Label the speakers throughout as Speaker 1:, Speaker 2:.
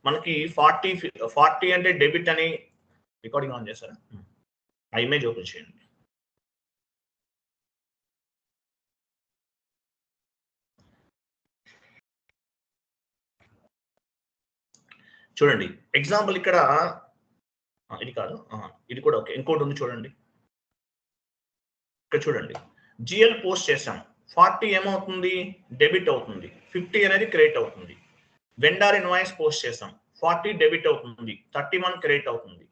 Speaker 1: మనకి 40 అంటే డెబిట్ అని రికార్డింగ్ ఆన్ చేశారా? ఆ ఇమేజ్ ఓపెన్ చేయండి. చూడండి ఎగ్జాంపుల్ ఇక్కడ ఇది కాదు, ఇది కూడా ఓకే. ఇంకోటి ఉంది చూడండి. ఇక్కడ చూడండి, జిఎల్ పోస్ట్ చేసాం, 40 ఏమవుతుంది? డెబిట్ అవుతుంది, 50 అనేది క్రెడిట్ అవుతుంది. వెండర్ ఇన్వాయిస్ పోస్ట్ చేసాం, 40 డెబిట్ అవుతుంది, 31 క్రెడిట్ అవుతుంది.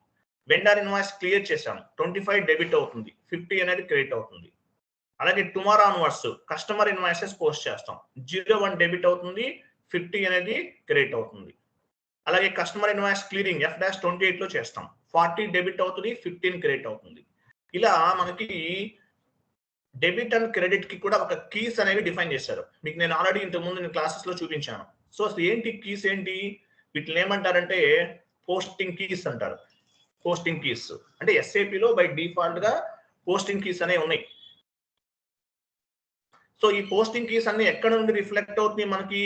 Speaker 1: వెండర్ ఇన్వాయిస్ క్లియర్ చేసాం, 25 డెబిట్ అవుతుంది, 50 అనేది క్రెడిట్ అవుతుంది. అలాగే tomorrow onwards customer invoices post చేస్తాం, 01 డెబిట్ అవుతుంది, 50 అనేది క్రెడిట్ అవుతుంది. అలాగే కస్టమర్ ఇన్వాయిస్ క్లియరింగ్ F-28 లో చేస్తాం, 40 డెబిట్ అవుతుంది, 15 క్రెడిట్ అవుతుంది. ఇలా మనకి డెబిట్ అండ్ క్రెడిట్ కి కూడా ఒక కీస్ అనేవి డిఫైన్ చేశారు. మీకు నేను ఆల్రెడీ ఇంతకుముందు నేను క్లాసెస్ లో చూపించాను. సో అసలు ఏంటి కీస్ ఏంటి? వీటిని ఏమంటారంటే పోస్టింగ్ కీస్ అంటారు. పోస్టింగ్ కీస్ అంటే SAP లో బై డిఫాల్ట్ గా పోస్టింగ్ కీస్ అనేవి ఉన్నాయి. సో ఈ పోస్టింగ్ కీస్ అన్ని ఎక్కడ నుండి రిఫ్లెక్ట్ అవుతుంది మనకి?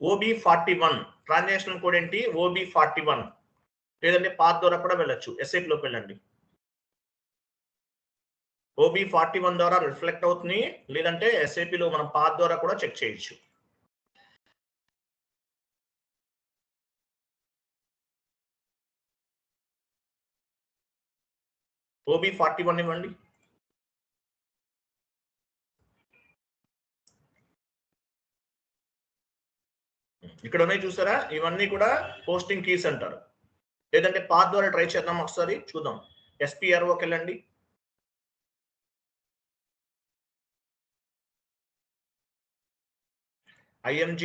Speaker 1: OB41 ట్రాన్సాక్షన్ కోడ్ ఏంటి? OB41. లేదంటే పాత్ ద్వారా కూడా వెళ్ళొచ్చు, SAP లోకి వెళ్ళండి. OB41 ద్వారా రిఫ్లెక్ట్ అవుతుంది, లేదంటే SAP లో మనం పాత్ ద్వారా కూడా చెక్ చేయొచ్చు. OB41 ఇవ్వండి. ఇక్కడ ఉన్నాయి చూసారా, ఇవన్నీ కూడా పోస్టింగ్ కీస్ అంటారు. లేదంటే పాత్ ద్వారా ట్రై చేద్దాం, ఒకసారి చూద్దాం. SPROకి వెళ్ళండి. IMG,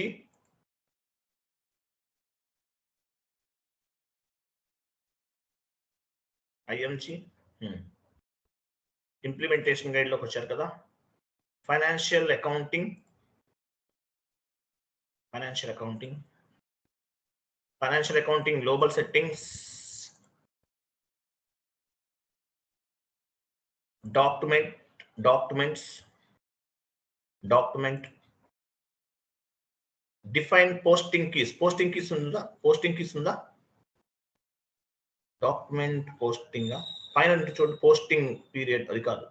Speaker 1: ఇంప్లిమెంటేషన్ గైడ్ లోకి వచ్చారు కదా. Financial accounting, global settings, document, define posting keys ఉందా? డాక్యుమెంట్ పోస్టింగ్ పైన చూడండి, పోస్టింగ్ పీరియడ్ అది కాదు,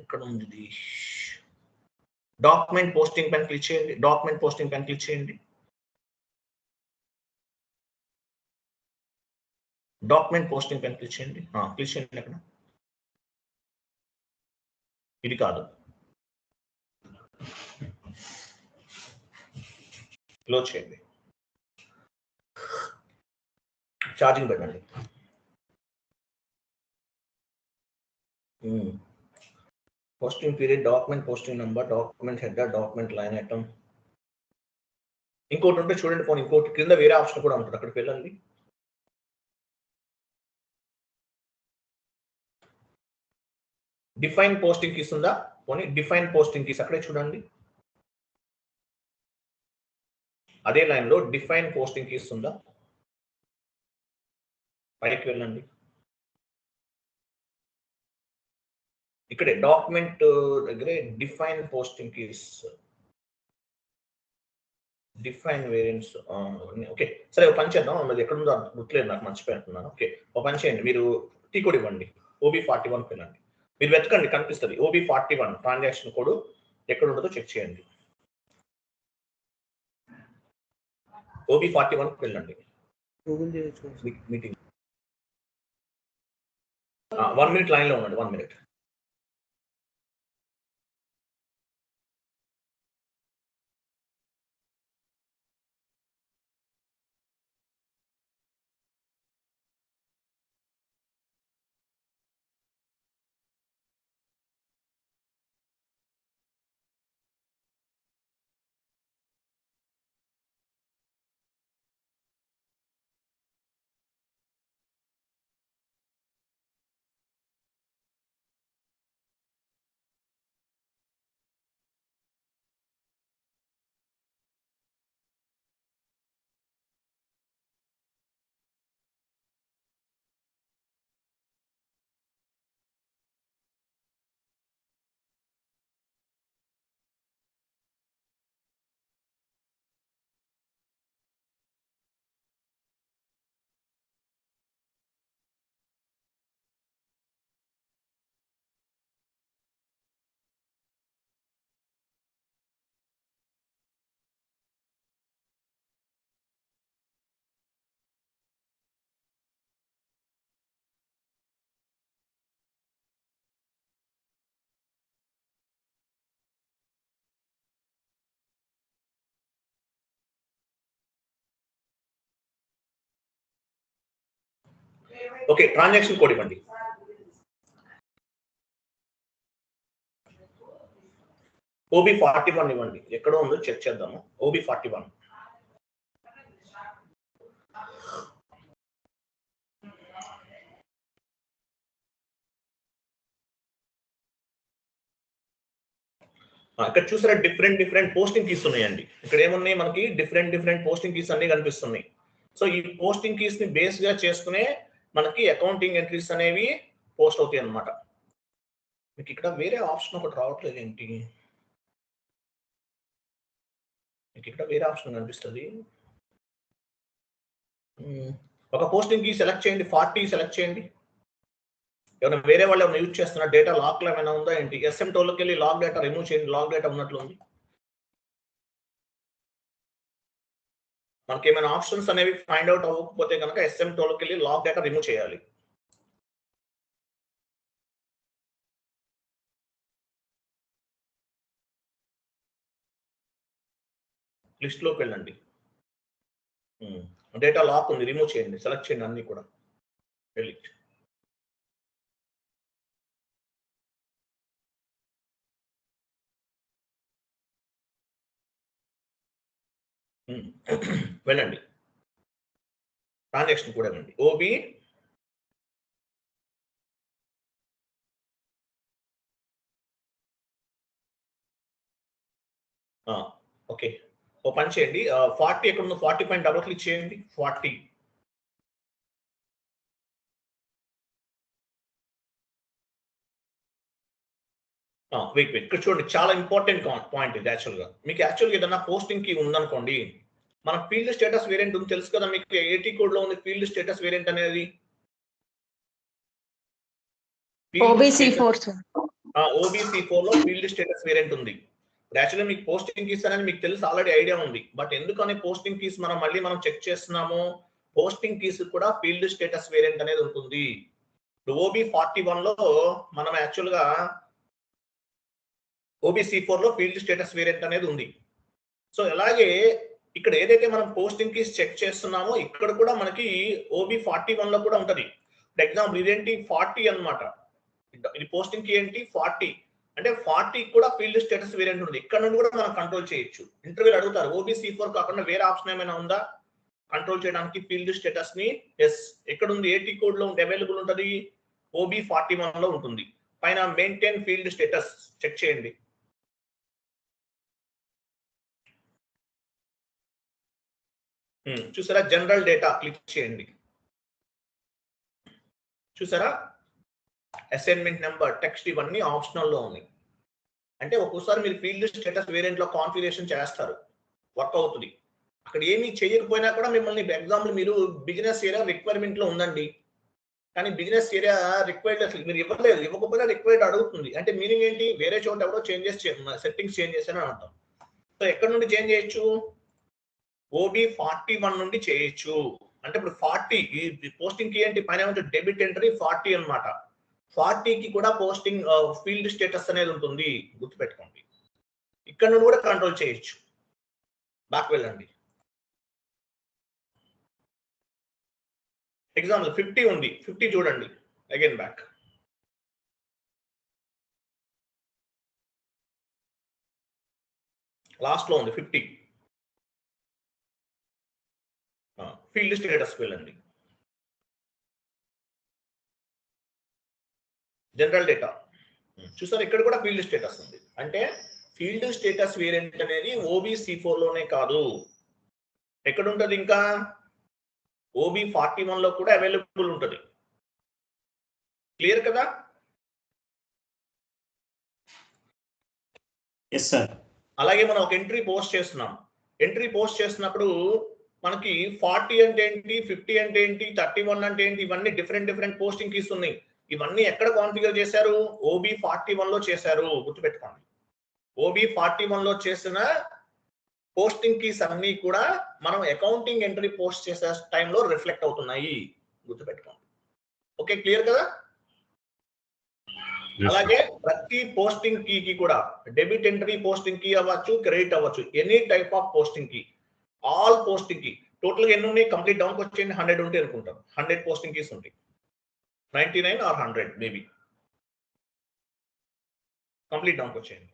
Speaker 1: ఎక్కడ ఉంది? డాక్యుమెంట్ పోస్టింగ్ పైన క్లిక్ చేయండి. డాక్యుమెంట్ పోస్టింగ్ పైన క్లిక్ చేయండి. అక్కడ ఇది కాదు, క్లోజ్ చేయండి. ఛార్జింగ్ పెట్టండి. Posting period, document posting number, document header, document line item. ఇంకోటి ఉంటే చూడండి, పోనీ ఇంకోటి కింద వేరే ఆప్షన్ కూడా ఉంటుంది, అక్కడికి వెళ్ళండి. డిఫైన్ పోస్టింగ్ కీస్ ఉందా? పోనీ డిఫైన్ పోస్టింగ్ కీస్ అక్కడే చూడండి. అదే లైన్ లో డిఫైన్ పోస్టింగ్ కీస్ ఉందా? పైకి వెళ్ళండి. ఇక్కడే డాక్యుమెంట్ దగ్గరే define posting keys, define variants. Okay సరే, ఒక పని చేద్దాం. అది ఎక్కడ ఉందో గుర్తులేదు నాకు, మర్చిపోతున్నాను. ఓకే ఒక పని చేయండి, మీరు టీ కోడ్ ఇవ్వండి. OB41 వెళ్ళండి, మీరు వెతకండి, కనిపిస్తుంది. OB41 ట్రాన్సాక్షన్ కోడ్ ఎక్కడ ఉంటుందో చెక్ చేయండి. OB41 వెళ్ళండి. మీటింగ్ 1 minute లైన్ లో ఉండండి, 1 minute. ఓకే, ట్రాన్సాక్షన్ కోడ్ ఇవ్వండి. OB41 ఇవ్వండి. ఎక్కడో ఉందో చెక్ చేద్దాము. OB41 ఇక్కడ చూసారా డిఫరెంట్ పోస్టింగ్ కీస్ ఉన్నాయండి. ఇక్కడ ఏమున్నాయి మనకి డిఫరెంట్ పోస్టింగ్ కీస్ అన్ని కనిపిస్తున్నాయి. సో ఈ పోస్టింగ్ కీస్ ని బేస్ గా చేసుకునే మనకి అకౌంటింగ్ ఎంట్రీస్ అనేవి పోస్ట్ అవుతాయి అన్నమాట. మీకు ఇక్కడ వేరే ఆప్షన్ ఒకటి రావట్లేదు ఏంటి? మీకు ఇక్కడ వేరే ఆప్షన్ కనిపిస్తుంది. ఒక పోస్టింగ్ కీ సెలెక్ట్ చేయండి, 40 సెలెక్ట్ చేయండి. ఏమైనా వేరే వాళ్ళు ఏమైనా యూజ్ చేస్తున్నా, డేటా లాక్ లో ఏమైనా ఉందా ఏంటి? SM టోల్లోకి వెళ్ళి లాక్ డేటా రిమూవ్ చేయండి. లాక్ డేటా ఉన్నట్లు ఉంది. మనకి ఏమైనా ఆప్షన్స్ అనేవి ఫైండ్ అవుట్ అవ్వకపోతే కనుక SM టోల్లోకి వెళ్ళి లాక్ డేటా రిమూవ్ చేయాలి. లిస్ట్ లోకి వెళ్ళండి. డేటా లాక్ ఉంది, రిమూవ్ చేయండి. సెలెక్ట్ చేయండి అన్ని కూడా. వెళ్ళి వెళ్ళండి. ట్రాన్సాక్షన్ కూడా వెళ్ళండి. OB ఓకే, ఓ పని చేయండి. 40 ఎక్కడ ఉందో 40 పైన డబుల్ క్లిక్ చేయండి. 40 వెయిట్ ఇక్కడ చూడండి, చాలా ఇంపార్టెంట్ పాయింట్ ఇది. మీకు ఏదైనా పోస్టింగ్ కి ఉందనుకోండి, మన ఫీల్డ్ స్టేటస్ వేరియంట్ ఉంది తెలుసు కదా మీకు. AT కోడ్ లో ఉంది ఫీల్డ్ స్టేటస్ వేరియంట్ అనేది. OBC4 లో ఫీల్డ్ స్టేటస్ వేరియంట్ ఉంది. యాక్చువల్గా మీకు పోస్టింగ్ కీస్ అనేది మీకు తెలుసు, ఆల్రెడీ ఐడియా ఉంది. బట్ ఎందుకని పోస్టింగ్ కీస్ మళ్ళీ మనం చెక్ చేస్తున్నాము? పోస్టింగ్ కీస్ కూడా ఫీల్డ్ స్టేటస్ వేరియంట్ అనేది ఉంటుంది. OB41 లో మనం యాక్చువల్గా OBC4 లో ఫీల్డ్ స్టేటస్ వేరియంట్ అనేది ఉంది. సో అలాగే ఇక్కడ ఏదైతే మనం పోస్టింగ్ కీస్ చెక్ చేస్తున్నామో ఇక్కడ కూడా మనకి OB41 లో కూడా ఉంటది. ఫర్ ఎగ్జాంపుల్ ఇదేంటి 40 అన్నమాట. ఇది పోస్టింగ్ కీ ఏంటి 40 అంటే 40 కూడా ఫీల్డ్ స్టేటస్ వేరియంట్ ఉంది. ఇక్కడ నుండి కూడా మనం కంట్రోల్ చేయొచ్చు. ఇంటర్వ్యూలు అడుగుతారు OBC4 కాకుండా వేరే ఆప్షన్ ఏమైనా ఉందా కంట్రోల్ చేయడానికి ఫీల్డ్ స్టేటస్ ని? ఎస్, ఎక్కడ ఉంది? AT కోడ్ లో అవైలబుల్ ఉంటది. OB41 లో ఉంటుంది. పైన మెయింటైన్ ఫీల్డ్ స్టేటస్ చెక్ చేయండి. చూసారా, జనరల్ డేటా క్లిక్ చేయండి. చూసారా, అసైన్మెంట్ నెంబర్, టెక్స్ట్ ఇవన్నీ ఆప్షనల్ లో ఉన్నాయి. అంటే ఒక్కోసారి మీరు ఫీల్డ్ స్టేటస్ వేరియంట్ లో కాన్ఫిగరేషన్ చేస్తారు, వర్క్ అవుతుంది. అక్కడ ఏమీ చేయకపోయినా కూడా మిమ్మల్ని ఎగ్జాంపుల్ మీరు బిజినెస్ ఏరియా రిక్వైర్మెంట్ లో ఉందండి, కానీ బిజినెస్ ఏరియా రిక్వైర్డ్ అసలు మీరు ఇవ్వలేదు, ఇవ్వకపోయినా రిక్వైర్డ్ అడుగుతుంది. అంటే మీనింగ్ ఏంటి? వేరే చోట ఎవరో సెట్టింగ్స్ చేంజ్ చేశారని అంటాం. సో ఎక్కడ నుండి చేంజ్ చేయొచ్చు? OB41 నుండి చేయొచ్చు. అంటే ఇప్పుడు 40 ఈ పోస్టింగ్ కి ఏంటి? పైన డెబిట్ ఎంట్రీ 40 అన్నమాట. 40 కి కూడా పోస్టింగ్ ఫీల్డ్ స్టేటస్ అనేది ఉంటుంది, గుర్తుపెట్టుకోండి. ఇక్కడ నుండి కూడా కంట్రోల్ చేయొచ్చు. బ్యాక్ వెళ్ళండి. ఎగ్జాంపుల్ 50 ఉంది, 50 చూడండి. Again back. లాస్ట్ లో ఉంది 50. ఫీల్డ్ స్టేటస్ వెళ్ళండి. జనరల్ డేటా చూసారు, ఇక్కడ కూడా ఫీల్డ్ స్టేటస్ ఉంది. అంటే ఫీల్డ్ స్టేటస్ వేరియంట్ అనేది OBC4 లోనే కాదు, ఎక్కడ ఉంటది? ఇంకా OB41 లో కూడా అవైలబుల్ ఉంటది. క్లియర్ కదా?
Speaker 2: Yes sir.
Speaker 1: అలాగే మనం ఒక ఎంట్రీ పోస్ట్ చేస్తున్నాం. ఎంట్రీ పోస్ట్ చేస్తున్నప్పుడు మనకి 40 అంటే ఏంటి, 50 అంటే ఏంటి, 31 అంటే ఏంటి, ఇవన్నీ డిఫరెంట్ పోస్టింగ్ కీస్ ఉన్నాయి. ఇవన్నీ ఎక్కడ కాన్ఫిగర్ చేశారు? OB41 లో చేశారు, గుర్తుపెట్టుకోండి. OB41 లో చేసిన పోస్టింగ్ కీస్ అన్ని కూడా మనం అకౌంటింగ్ ఎంట్రీ పోస్ట్ చేసే టైంలో రిఫ్లెక్ట్ అవుతున్నాయి, గుర్తుపెట్టుకోండి. ఓకే, క్లియర్ కదా? అలాగే ప్రతి పోస్టింగ్ కీకి కూడా డెబిట్ ఎంట్రీ పోస్టింగ్ కీ అవ్వచ్చు, క్రెడిట్ అవ్వచ్చు, any type of posting key, all posting key. Total గా ఎన్ని ఉన్నాయి? కంప్లీట్ డౌన్ వచ్చేయండి. 100 ఉంటాయి అనుకుంటాం. 100 పోస్టింగ్ కీస్ ఉంటాయి. 99 ఆర్ 100 మేబీ. కంప్లీట్ డౌన్కి వచ్చేయండి.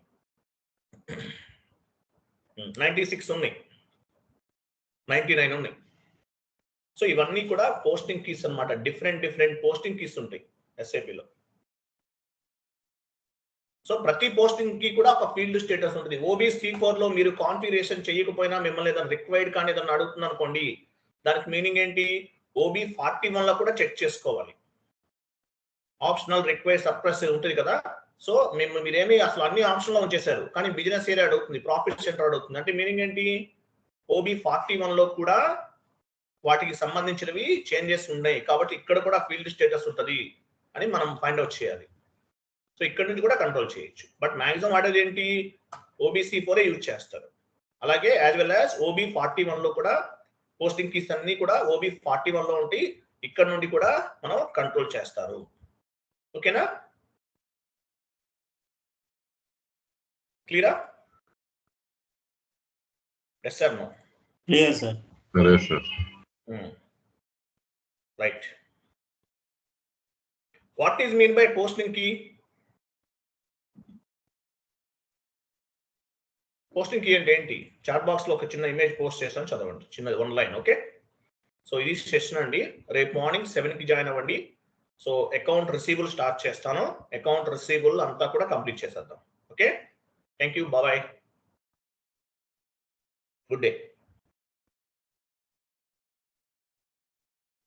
Speaker 1: 96 ఉన్నాయి, 99 ఉన్నాయి. సో ఇవన్నీ కూడా పోస్టింగ్ కీస్ అన్నమాట. డిఫరెంట్ పోస్టింగ్ కీస్ ఉంటాయి ఎస్ఏపిలో. సో ప్రతి పోస్టింగ్ కి కూడా ఒక ఫీల్డ్ స్టేటస్ ఉంటుంది. OBC4 లో మీరు కాన్ఫిగరేషన్ చేయకపోయినా మిమ్మల్ని ఏదైనా రిక్వైర్డ్ కానీ ఏదైనా అడుగుతుంది అనుకోండి, దానికి మీనింగ్ ఏంటి? OB41 లో కూడా చెక్ చేసుకోవాలి. ఆప్షనల్ రిక్వైర్ సప్రెస్ ఉంటుంది కదా. సో మీరేమి అసలు అన్ని ఆప్షన్ లో ఉంచేశారు, కానీ బిజినెస్ ఏరియా అడుగుతుంది, ప్రాఫిట్ సెంటర్ అడుగుతుంది. అంటే మీనింగ్ ఏంటి? OB41 లో కూడా వాటికి సంబంధించినవి చేంజెస్ ఉన్నాయి, కాబట్టి ఇక్కడ కూడా ఫీల్డ్ స్టేటస్ ఉంటుంది అని మనం ఫైండ్ అవుట్ చేయాలి. సో ఇక్కడ నుంచి కూడా కంట్రోల్ చేయొచ్చు. బట్ మాక్సిమం వాడేది ఏంటి? OBC4 యూజ్ చేస్తారు. అలాగే యాజ్ వెల్ యాజ్ OB41 లో కూడా పోస్టింగ్ కీస్ అన్ని కూడా OB41 లో ఉండి ఇక్కడ నుండి కూడా మనం కంట్రోల్ చేస్తారు. ఓకేనా? క్లియరా? Yes sir, no?
Speaker 2: Clear sir.
Speaker 3: Yes, sir.
Speaker 1: Right. What is mean by posting key? Posting key అంటే ఏంటి? చాట్ బాక్స్ లో ఒక చిన్న ఇమేజ్ పోస్ట్ చేస్తాను, చదవండి. చిన్న 1 లైన్. ఓకే. సో ఇది సెషన్ అండి. రేపు మార్నింగ్ 7 కి జాయిన్ అవ్వండి. సో అకౌంట్ రిసీవబుల్ స్టార్ట్ చేస్తాను. అకౌంట్ రిసీవబుల్ అంతా కూడా కంప్లీట్ చేసేద్దాం. Okay. Thank you. Bye. Good day.